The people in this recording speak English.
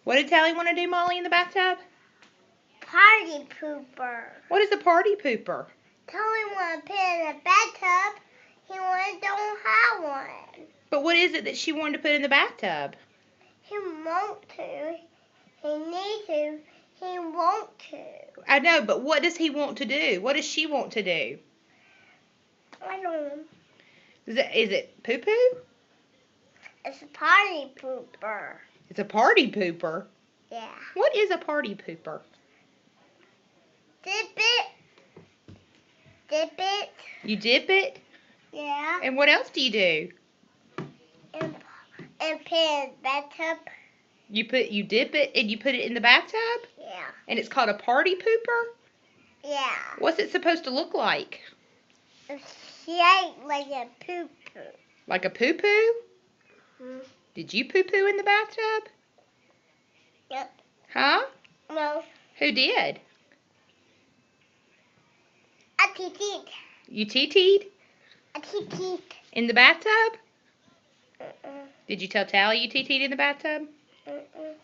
What did Tally want to do, Molly, in the bathtub? Party pooper. What is a party pooper? Tally want to put in the bathtub. He don't have one. But what is it that she wanted to put in the bathtub? He want to. He need to. He want to. I know, but what does he want to do? What does she want to do? I don't know. Is it poo-poo? It's a party pooper. It's a party pooper? Yeah. What is a party pooper? Dip it. Dip it. You dip it? Yeah. And what else do you do? And put in the bathtub. You dip it and you put it in the bathtub? Yeah. And it's called a party pooper? Yeah. What's it supposed to look like? It's shaped like a poo-poo. Like a poo-poo? Hmm. Did you poo-poo in the bathtub? Yep. Huh? No. Who did? A teet-teet. You TT'd? A teet-teet. In the bathtub? Uh-uh. Did you tell Tally you TT'd in the bathtub? Uh-uh.